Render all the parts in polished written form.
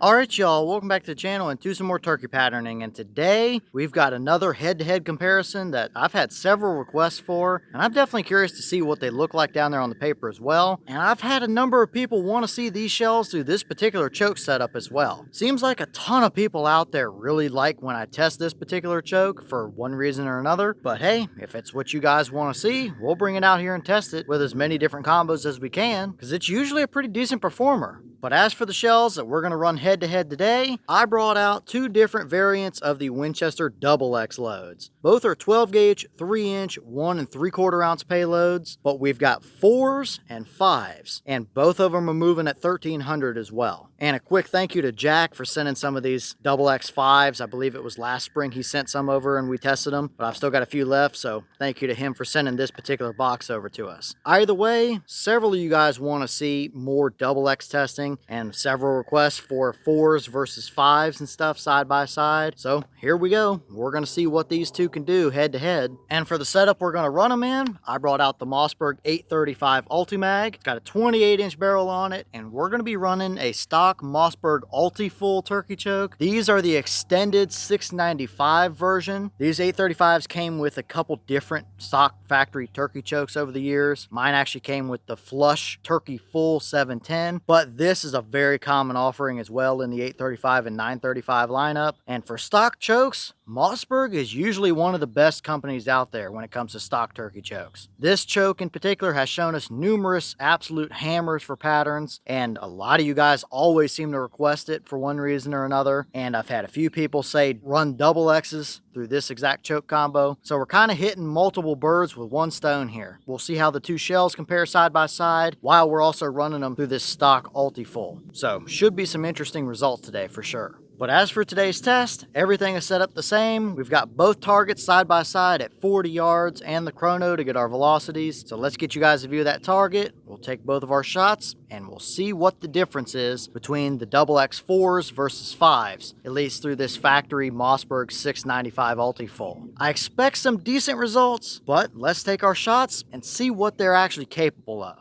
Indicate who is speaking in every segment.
Speaker 1: Alright y'all, welcome back to the channel and do some more turkey patterning, and today we've got another head-to-head comparison that I've had several requests for, and I'm definitely curious to see what they look like down there on the paper as well. And I've had a number of people want to see these shells through this particular choke setup as well. Seems like a ton of people out there really like when I test this particular choke for one reason or another, but hey, if it's what you guys want to see, we'll bring it out here and test it with as many different combos as we can, because it's usually a pretty decent performer. But as for the shells that we're going to run head-to-head today, I brought out two different variants of the Winchester Double X loads. Both are 12 gauge, 3-inch, 1 3/4 ounce payloads, but we've got 4s and 5s, and both of them are moving at 1300 as well. And a quick thank you to Jack for sending some of these Double X 5s. I believe it was last spring he sent some over and we tested them, but I've still got a few left, so thank you to him for sending this particular box over to us. Either way, several of you guys want to see more Double X testing and several requests for 4s versus 5s and stuff side by side. So here we go. We're going to see what these two can do head to head. And for the setup we're going to run them in, I brought out the Mossberg 835 Ulti-Mag. It's got a 28-inch barrel on it, and we're going to be running a stock Mossberg Ulti-Full turkey choke. These are the extended 695 version. These 835s came with a couple different stock factory turkey chokes over the years. Mine actually came with the flush turkey full 710, but this is a very common offering as well in the 835 and 935 lineup. And for stock chokes, Mossberg is usually one of the best companies out there when it comes to stock turkey chokes. This choke in particular has shown us numerous absolute hammers for patterns, and a lot of you guys always seem to request it for one reason or another. And I've had a few people say run double X's through this exact choke combo. So we're kind of hitting multiple birds with one stone here. We'll see how the two shells compare side by side while we're also running them through this stock Ulti-Full. So should be some interesting results today for sure. But as for today's test, everything is set up the same. We've got both targets side by side at 40 yards and the chrono to get our velocities. So let's get you guys a view of that target. We'll take both of our shots and we'll see what the difference is between the Double X 4s versus 5s, at least through this factory Mossberg 695 Ulti-Full. I expect some decent results, but let's take our shots and see what they're actually capable of.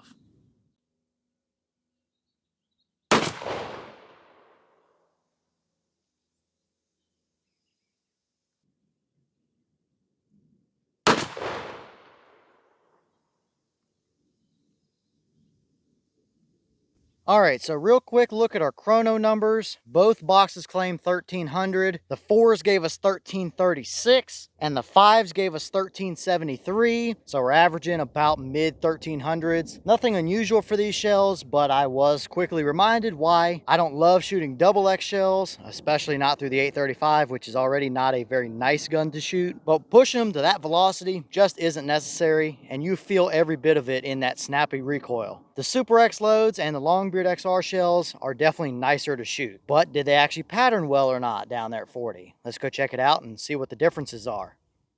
Speaker 1: Alright, so real quick look at our chrono numbers. Both boxes claim 1300. The 4s gave us 1336, and the 5s gave us 1373. So we're averaging about mid 1300s. Nothing unusual for these shells, but I was quickly reminded why I don't love shooting double X shells, especially not through the 835, which is already not a very nice gun to shoot. But pushing them to that velocity just isn't necessary, and you feel every bit of it in that snappy recoil. The Super X loads and the Longbeard XR shells are definitely nicer to shoot, but did they actually pattern well or not down there at 40? Let's go check it out and see what the differences are.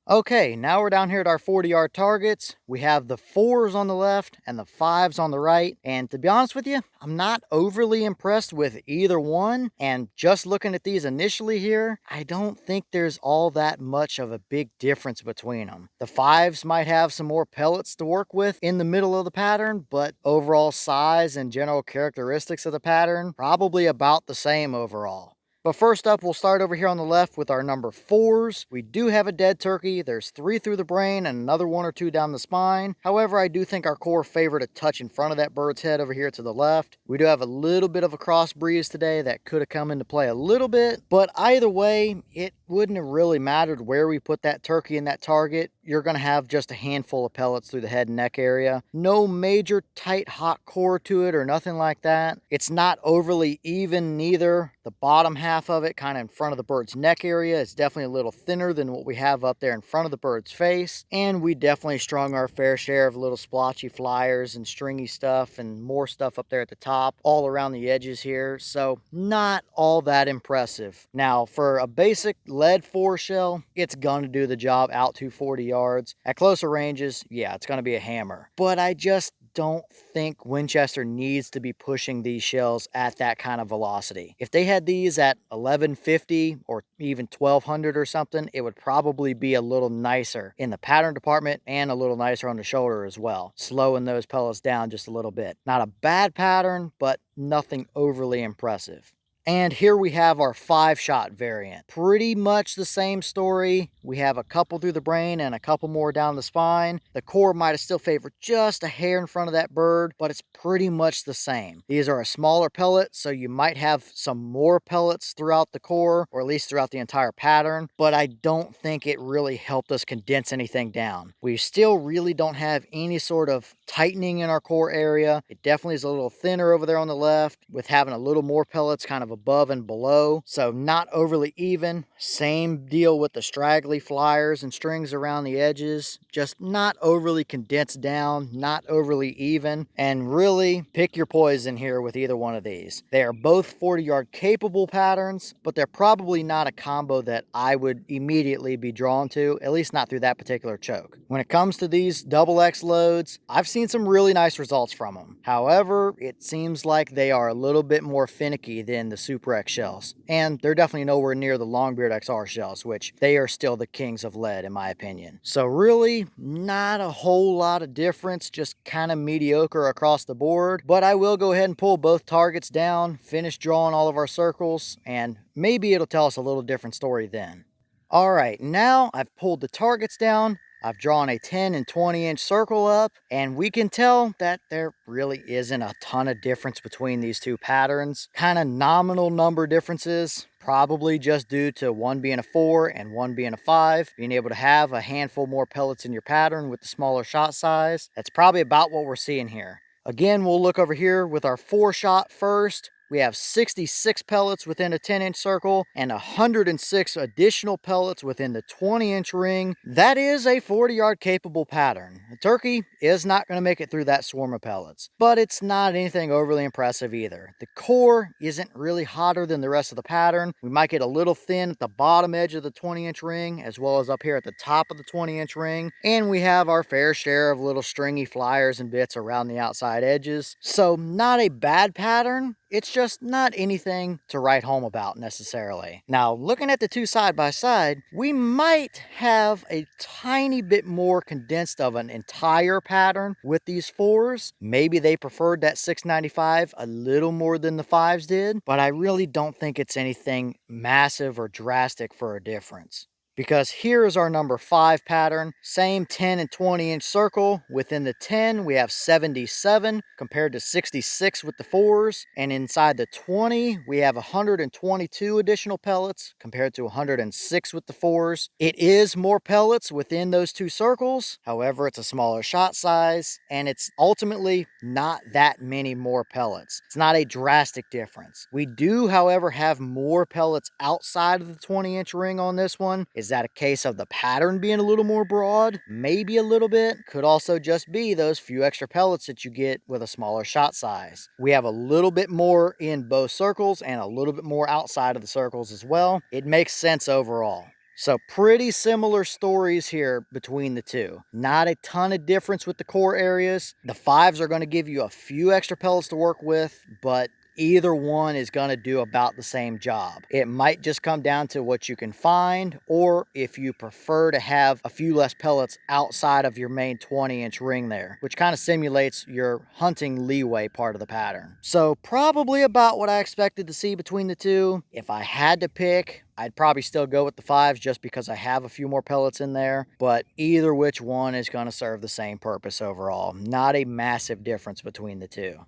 Speaker 1: Okay, now we're down here at our 40-yard targets. We have the 4s on the left and the 5s on the right. And to be honest with you, I'm not overly impressed with either one. And just looking at these initially here, I don't think there's all that much of a big difference between them. The 5s might have some more pellets to work with in the middle of the pattern, but overall size and general characteristics of the pattern, probably about the same overall. But first up, we'll start over here on the left with our number 4s. We do have a dead turkey. There's 3 through the brain and another 1 or 2 down the spine. However, I do think our core favored a touch in front of that bird's head over here to the left. We do have a little bit of a cross breeze today that could have come into play a little bit, but either way, it wouldn't have really mattered where we put that turkey in that target. You're going to have just a handful of pellets through the head and neck area. No major tight hot core to it or nothing like that. It's not overly even neither. The bottom half of it, kind of in front of the bird's neck area, is definitely a little thinner than what we have up there in front of the bird's face. And we definitely strung our fair share of little splotchy flyers and stringy stuff and more stuff up there at the top, all around the edges here. So not all that impressive. Now, for a basic lead 4 shell, it's going to do the job out to 40 yards. At closer ranges, yeah, it's going to be a hammer. But I just don't think Winchester needs to be pushing these shells at that kind of velocity. If they had these at 1150 or even 1200 or something, it would probably be a little nicer in the pattern department and a little nicer on the shoulder as well, slowing those pellets down just a little bit. Not a bad pattern, but nothing overly impressive. And here we have our 5-shot variant. Pretty much the same story. We have a couple through the brain and a couple more down the spine. The core might have still favored just a hair in front of that bird, but it's pretty much the same. These are a smaller pellet, so you might have some more pellets throughout the core, or at least throughout the entire pattern, but I don't think it really helped us condense anything down. We still really don't have any sort of tightening in our core area. It definitely is a little thinner over there on the left, with having a little more pellets kind of above and below, so not overly even. Same deal with the straggly flyers and strings around the edges, just not overly condensed down, not overly even. And really pick your poison here with either one of these. They are both 40-yard capable patterns, but they're probably not a combo that I would immediately be drawn to, at least not through that particular choke. When it comes to these double X loads, I've seen some really nice results from them. However, it seems like they are a little bit more finicky than the Super X shells, and they're definitely nowhere near the Longbeard XR shells, which they are still the kings of lead in my opinion. So really not a whole lot of difference, just kind of mediocre across the board. But I will go ahead and pull both targets down, finish drawing all of our circles, and maybe it'll tell us a little different story then. All right, now I've pulled the targets down, I've drawn a 10 and 20 inch circle up, and we can tell that there really isn't a ton of difference between these two patterns. Kind of nominal number differences, probably just due to one being a 4 and one being a 5. Being able to have a handful more pellets in your pattern with the smaller shot size. That's probably about what we're seeing here. Again, we'll look over here with our 4-shot first. We have 66 pellets within a 10-inch circle and 106 additional pellets within the 20-inch ring. That is a 40-yard capable pattern. The turkey is not going to make it through that swarm of pellets, but it's not anything overly impressive either. The core isn't really hotter than the rest of the pattern. We might get a little thin at the bottom edge of the 20-inch ring as well as up here at the top of the 20-inch ring, and we have our fair share of little stringy flyers and bits around the outside edges. So not a bad pattern. It's just not anything to write home about necessarily. Now, looking at the two side by side, we might have a tiny bit more condensed of an entire pattern with these 4s. Maybe they preferred that 695 a little more than the 5s did, but I really don't think it's anything massive or drastic for a difference. Because here is our number 5 pattern, same 10 and 20 inch circle. Within the 10 we have 77 compared to 66 with the 4s, and inside the 20 we have 122 additional pellets compared to 106 with the 4s. It is more pellets within those two circles, however it's a smaller shot size, and it's ultimately not that many more pellets. It's not a drastic difference. We do however have more pellets outside of the 20-inch ring on this one. Is that a case of the pattern being a little more broad? Maybe a little bit. Could also just be those few extra pellets that you get with a smaller shot size. We have a little bit more in both circles and a little bit more outside of the circles as well. It makes sense overall. So pretty similar stories here between the two. Not a ton of difference with the core areas. The 5s are going to give you a few extra pellets to work with, but either one is going to do about the same job. It might just come down to what you can find, or if you prefer to have a few less pellets outside of your main 20-inch ring there, which kind of simulates your hunting leeway part of the pattern. So probably about what I expected to see between the two. If I had to pick, I'd probably still go with the 5s just because I have a few more pellets in there, but either which one is going to serve the same purpose overall. Not a massive difference between the two.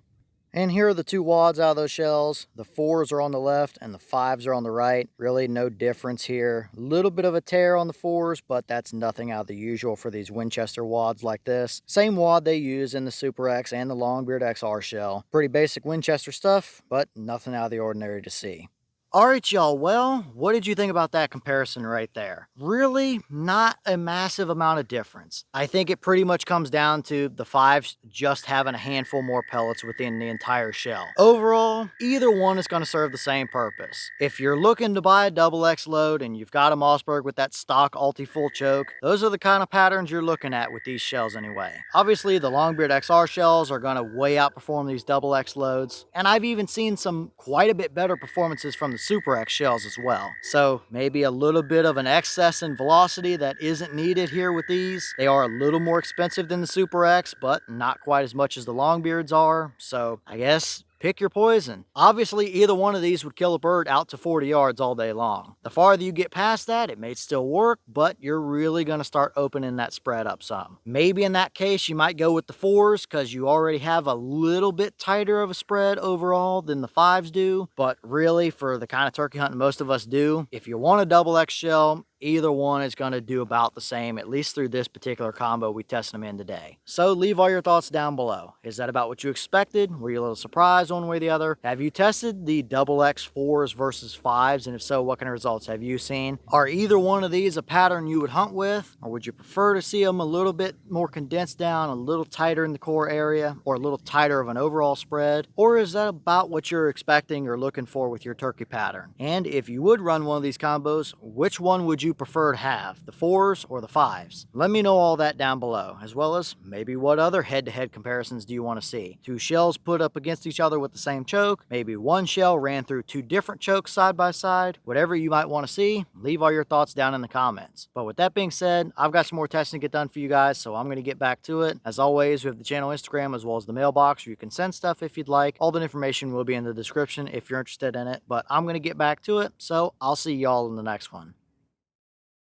Speaker 1: And here are the two wads out of those shells. The 4s are on the left and the 5s are on the right. Really no difference here. A little bit of a tear on the 4s, but that's nothing out of the usual for these Winchester wads like this. Same wad they use in the Super X and the Longbeard XR shell. Pretty basic Winchester stuff, but nothing out of the ordinary to see. Alright y'all, well, what did you think about that comparison right there? Really not a massive amount of difference. I think it pretty much comes down to the 5s just having a handful more pellets within the entire shell. Overall, either one is going to serve the same purpose. If you're looking to buy a double X load and you've got a Mossberg with that stock Ulti-Full choke, those are the kind of patterns you're looking at with these shells anyway. Obviously, the Longbeard XR shells are going to way outperform these double X loads, and I've even seen some quite a bit better performances from the Super X shells as well. So maybe a little bit of an excess in velocity that isn't needed here with these. They are a little more expensive than the Super X, but not quite as much as the Longbeards are. So I guess pick your poison. Obviously, either one of these would kill a bird out to 40 yards all day long. The farther you get past that, it may still work, but you're really going to start opening that spread up some. Maybe in that case, you might go with the 4s because you already have a little bit tighter of a spread overall than the 5s do. But really, for the kind of turkey hunting most of us do, if you want a double X shell, either one is going to do about the same, at least through this particular combo we tested them in today. So leave all your thoughts down below. Is that about what you expected? Were you a little surprised one way or the other? Have you tested the double X 4s versus 5s? And if so, what kind of results have you seen? Are either one of these a pattern you would hunt with? Or would you prefer to see them a little bit more condensed down, a little tighter in the core area, or a little tighter of an overall spread? Or is that about what you're expecting or looking for with your turkey pattern? And if you would run one of these combos, which one would you prefer to have, the 4s or the 5s? Let me know all that down below, as well as maybe what other head-to-head comparisons do you want to see? 2 shells put up against each other with the same choke, maybe 1 shell ran through 2 different chokes side by side. Whatever you might want to see, leave all your thoughts down in the comments. But with that being said, I've got some more testing to get done for you guys, so I'm going to get back to it. As always, we have the channel Instagram as well as the mailbox where you can send stuff if you'd like. All the information will be in the description if you're interested in it, but I'm going to get back to it, so I'll see y'all in the next one.